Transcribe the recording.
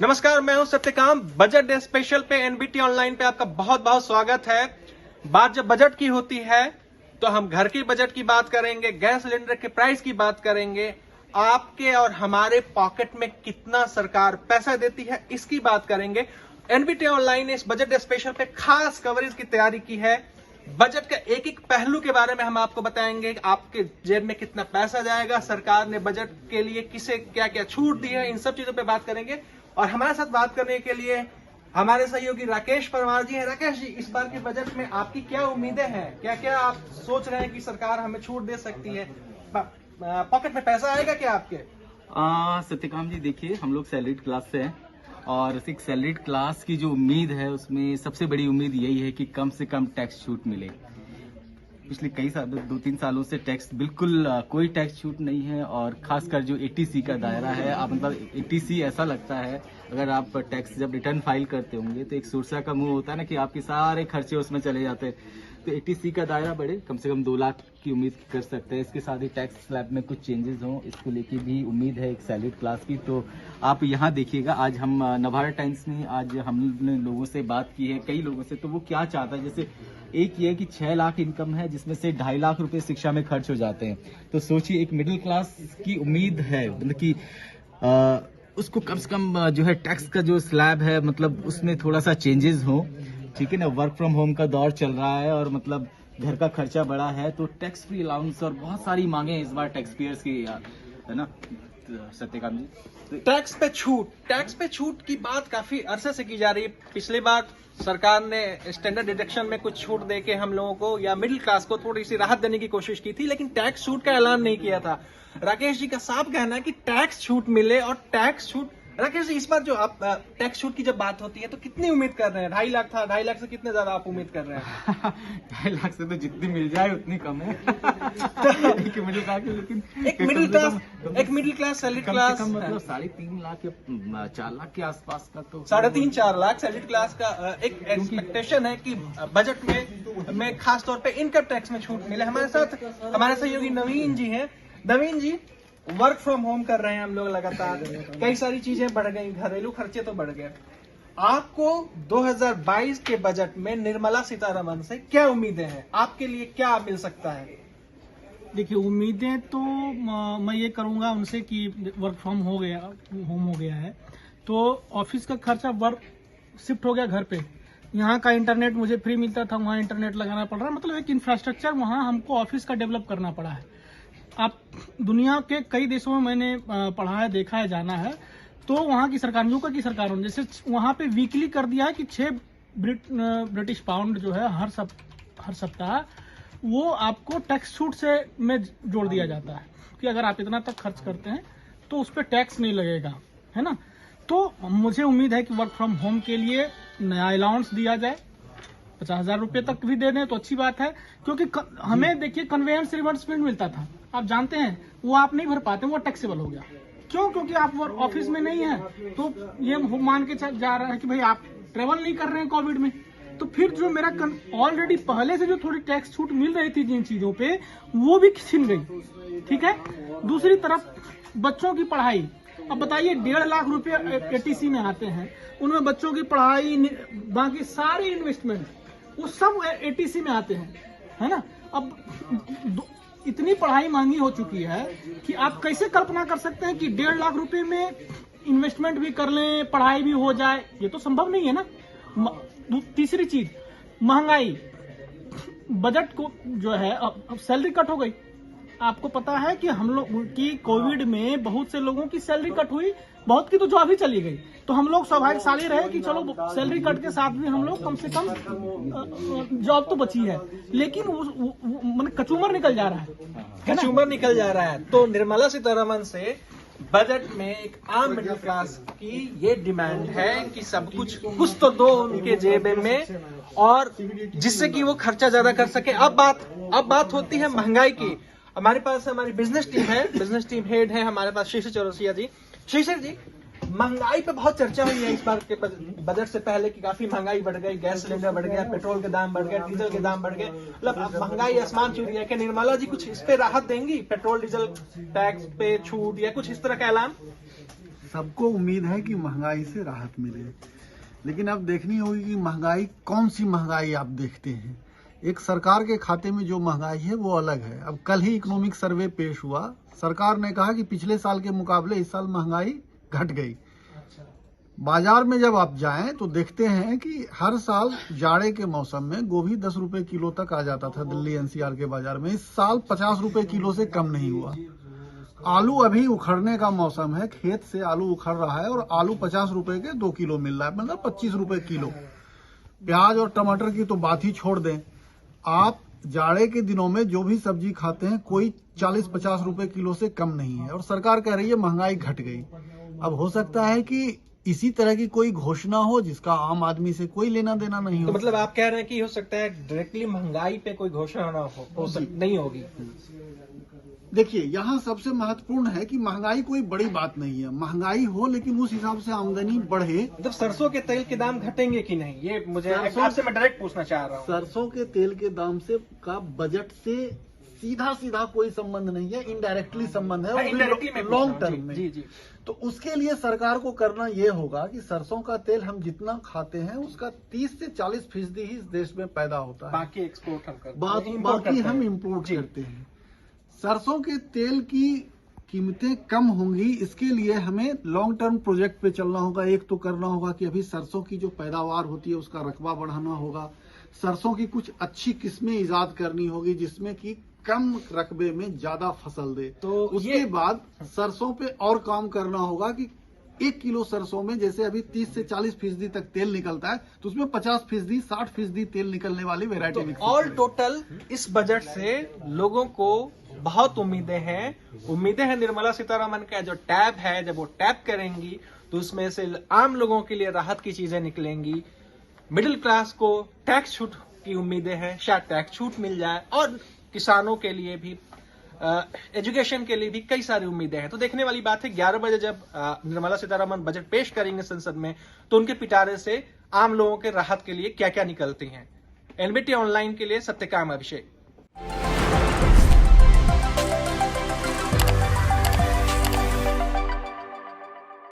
नमस्कार, मैं हूं सत्यकाम। बजट डे स्पेशल पे एनबीटी ऑनलाइन पे आपका बहुत बहुत स्वागत है। बात जब बजट की होती है तो हम घर के बजट की बात करेंगे, गैस सिलेंडर के प्राइस की बात करेंगे, आपके और हमारे पॉकेट में कितना सरकार पैसा देती है इसकी बात करेंगे। एनबीटी ऑनलाइन ने इस बजट डे स्पेशल पे खास कवरेज की तैयारी की है। बजट का एक एक पहलू के बारे में हम आपको बताएंगे। आपके जेब में कितना पैसा जाएगा, सरकार ने बजट के लिए किसे क्या क्या छूट दी है, इन सब चीजों पे बात करेंगे। और हमारे साथ बात करने के लिए हमारे सहयोगी राकेश परमार जी हैं। राकेश जी, इस बार के बजट में आपकी क्या उम्मीदें हैं? क्या क्या आप सोच रहे हैं कि सरकार हमें छूट दे सकती है? पॉकेट में पैसा आएगा क्या आपके? सत्यकाम जी, देखिए, हम लोग सैलरीड क्लास से हैं और एक सैलरीड क्लास की जो उम्मीद है उसमें सबसे बड़ी उम्मीद यही है कि कम से कम टैक्स छूट मिले। पिछले कई साल 2-3 सालों से टैक्स बिल्कुल कोई टैक्स छूट नहीं है और खासकर जो एटीसी का दायरा है, आप मतलब एटीसी ऐसा लगता है अगर आप टैक्स जब रिटर्न फाइल करते होंगे तो एक सुरसा का मुंह होता है ना कि आपके सारे खर्चे उसमें चले जाते हैं। तो एटीसी का दायरा बढ़े, कम से कम 2 लाख की उम्मीद कर सकते हैं। इसके साथ ही टैक्स स्लैब में कुछ चेंजेस हों, इसको लेके भी उम्मीद है एक सैलरीड क्लास की। तो आप यहाँ देखिएगा, आज हम नवभारत टाइम्स में आज हमने लोगों से बात की है, कई लोगों से। तो वो क्या चाहता है, जैसे एक ये है कि 6 लाख इनकम है जिसमें से 2.5 लाख रुपए शिक्षा में खर्च हो जाते हैं। तो सोचिए, एक मिडिल क्लास की उम्मीद है मतलब कि उसको कम से कम जो है टैक्स का जो स्लैब है मतलब उसमें थोड़ा सा चेंजेस हो। ठीक है ना, वर्क फ्रॉम होम का दौर चल रहा है और मतलब घर का खर्चा बड़ा है, तो टैक्स फ्री अलाउंस और बहुत सारी मांगे इस बार टैक्स पेयर्स की, है ना सत्यकाम जी? टैक्स पे छूट की बात काफी अरसे से की जा रही है। पिछली बार सरकार ने स्टैंडर्ड डिडक्शन में कुछ छूट देके हम लोगों को या मिडिल क्लास को थोड़ी सी राहत देने की कोशिश की थी, लेकिन टैक्स छूट का ऐलान नहीं किया था। राकेश जी का साफ कहना है कि टैक्स छूट मिले और टैक्स छूट। राकेश जी, इस बार जो आप टैक्स छूट की जब बात होती है तो कितनी उम्मीद कर रहे हैं? 2.5 लाख था, 2.5 लाख से कितने ज्यादा आप उम्मीद कर रहे हैं? 2.5 लाख से तो जितनी मिल जाए उतनी कम है। एक मिडिल क्लास, लेकिन एक मिडिल क्लास सैलरीड क्लास मतलब 3.5 लाख या 4 लाख के आसपास का, तो 3.5-4 लाख सैलरीड क्लास का एक एक्सपेक्टेशन है कि बजट में खास तौर पे इनकम टैक्स में छूट मिले। हमारे साथ हमारे सहयोगी नवीन जी हैं। नवीन जी, वर्क फ्रॉम होम कर रहे हैं हम लोग लगातार, कई सारी चीजें बढ़ गई, घरेलू खर्चे तो बढ़ गए। आपको 2022 के बजट में निर्मला सीतारमण से क्या उम्मीदें हैं? आपके लिए क्या मिल सकता है? देखिए, उम्मीदें तो मैं ये करूंगा उनसे कि वर्क फ्रॉम होम हो गया है तो ऑफिस का खर्चा वर्क शिफ्ट हो गया घर पे। यहाँ का इंटरनेट मुझे फ्री मिलता था, वहाँ इंटरनेट लगाना पड़ रहा है। मतलब एक इंफ्रास्ट्रक्चर वहाँ हमको ऑफिस का डेवलप करना पड़ा है। आप दुनिया के कई देशों में मैंने पढ़ा है, देखा है, जाना है, तो वहाँ की सरकार, यूके की सरकारों ने जैसे वहाँ पे वीकली कर दिया है कि 6 ब्रिटिश पाउंड जो है हर सप्ताह वो आपको टैक्स छूट से में जोड़ दिया जाता है कि अगर आप इतना तक खर्च करते हैं तो उस पर टैक्स नहीं लगेगा, है ना। तो मुझे उम्मीद है कि वर्क फ्रॉम होम के लिए नया अलाउंस दिया जाए, 50,000 रुपये तक भी दे दें तो अच्छी बात है। क्योंकि हमें देखिए कन्वेयंस रिवर्समेंट मिलता था, आप जानते हैं, वो आप नहीं भर पाते, वो टैक्सेबल हो गया। क्यों? क्योंकि आप ऑफिस में नहीं है, तो ये मान के जा रहा है कि भाई आप ट्रेवल नहीं कर रहे हैं कोविड में, तो फिर जो मेरा ऑलरेडी पहले से जो थोड़ी टैक्स छूट मिल रही थी जिन चीजों पे, वो भी छिन गई। ठीक है। दूसरी तरफ बच्चों की पढ़ाई, अब बताइए 1.5 लाख रुपए एटीसी में आते हैं, उनमें बच्चों की पढ़ाई, बाकी सारे इन्वेस्टमेंट वो सब एटीसी में आते हैं, है ना। अब इतनी पढ़ाई महंगी हो चुकी है कि आप कैसे कल्पना कर सकते हैं कि 1.5 लाख रुपए में इन्वेस्टमेंट भी कर लें, पढ़ाई भी हो जाए? ये तो संभव नहीं है ना। तीसरी चीज, महंगाई। बजट को जो है अब सैलरी कट हो गई। आपको पता है कि हम लोग की कोविड में बहुत से लोगों की सैलरी कट हुई, बहुत की तो जॉब ही चली गई। तो हम लोग सौभाग्यशाली रहे कि चलो सैलरी कट के साथ भी हम लोग कम से कम जॉब तो बची है, लेकिन मतलब कचूमर निकल जा रहा है, कचूमर निकल जा रहा है। तो निर्मला सीतारमण से बजट में एक आम मिडिल क्लास की ये डिमांड है कि सब कुछ तो दो उनके जेब में, और जिससे कि वो खर्चा ज्यादा कर सके। अब बात होती है महंगाई की। हमारे पास हमारी बिजनेस टीम है, बिजनेस टीम हेड है हमारे पास शीर्ष चौरसिया जी। शीर्ष जी, महंगाई पे बहुत चर्चा हुई है इस बार के बजट से पहले कि काफी महंगाई बढ़ गई, गैस सिलेंडर बढ़ गया, पेट्रोल के दाम बढ़ गए, डीजल के दाम बढ़ गए, मतलब महंगाई आसमान छू रही है। क्या निर्मला जी कुछ इस पे राहत देंगी, पेट्रोल डीजल टैक्स पे छूट या कुछ इस तरह का ऐलान? सबको उम्मीद है कि महंगाई से राहत मिले, लेकिन अब देखनी होगी कि महंगाई कौन सी महंगाई आप देखते हैं। एक सरकार के खाते में जो महंगाई है वो अलग है। अब कल ही इकोनॉमिक सर्वे पेश हुआ, सरकार ने कहा कि पिछले साल के मुकाबले इस साल महंगाई घट गई। बाजार में जब आप जाएं तो देखते हैं कि हर साल जाड़े के मौसम में गोभी 10 रुपए किलो तक आ जाता था दिल्ली एनसीआर के बाजार में। इस साल 50 रुपए किलो से कम नहीं हुआ। आलू अभी उखड़ने का मौसम है, खेत से आलू उखड़ रहा है और आलू 50 रुपए के 2 किलो मिल रहा है, मतलब 25 रुपए किलो। प्याज और टमाटर की तो बात ही छोड़ दें। आप जाड़े के दिनों में जो भी सब्जी खाते हैं कोई 40-50 रुपए किलो से कम नहीं है, और सरकार कह रही है महंगाई घट गई। अब हो सकता है कि इसी तरह की कोई घोषणा हो जिसका आम आदमी से कोई लेना देना नहीं हो। तो मतलब आप कह रहे हैं कि हो सकता है डायरेक्टली महंगाई पे कोई घोषणा ना हो नहीं होगी। देखिए, यहाँ सबसे महत्वपूर्ण है कि महंगाई कोई बड़ी बात नहीं है। महंगाई हो लेकिन उस हिसाब से आमदनी बढ़े। मतलब सरसों के तेल के दाम घटेंगे कि नहीं, ये मुझे आपसे मैं डायरेक्ट पूछना चाह रहा हूँ। सरसों के तेल के दाम से का बजट से सीधा सीधा कोई संबंध नहीं है, इनडायरेक्टली संबंध है, लॉन्ग टर्म में। जी जी। तो उसके लिए सरकार को करना ये होगा कि सरसों का तेल हम जितना खाते हैं उसका 30 से 40% ही इस देश में पैदा होता है, बाकी एक्सपोर्ट हम करते हैं, बाकी हम इम्पोर्ट करते हैं। सरसों के तेल की कीमतें कम होंगी, इसके लिए हमें लॉन्ग टर्म प्रोजेक्ट पे चलना होगा। एक तो करना होगा कि अभी सरसों की जो पैदावार होती है उसका रकबा बढ़ाना होगा। सरसों की कुछ अच्छी किस्में इजाद करनी होगी जिसमें कि कम रकबे में ज्यादा फसल दे। तो उसके बाद सरसों पे और काम करना होगा कि 1 किलो सरसों में जैसे अभी 30 से 40% तक तेल निकलता है, तो उसमें 50%, 60% तेल निकलने वाली वेरायटी। तो ऑल टोटल इस बजट से लोगों को बहुत उम्मीदें हैं निर्मला सीतारमन का जो टैब है, जब वो टैब करेंगी तो उसमें से आम लोगों के लिए राहत की चीजें निकलेंगी। मिडिल क्लास को टैक्स छूट की उम्मीदें हैं, शायद टैक्स छूट मिल जाए, और किसानों के लिए भी, एजुकेशन के लिए भी कई सारी उम्मीदें हैं। तो देखने वाली बात है 11 बजे जब निर्मला सीतारमन बजट पेश करेंगे संसद में, तो उनके पिटारे से आम लोगों के राहत के लिए क्या क्या निकलती हैं। एनबीटी ऑनलाइन के लिए सत्यकाम अभिषेक।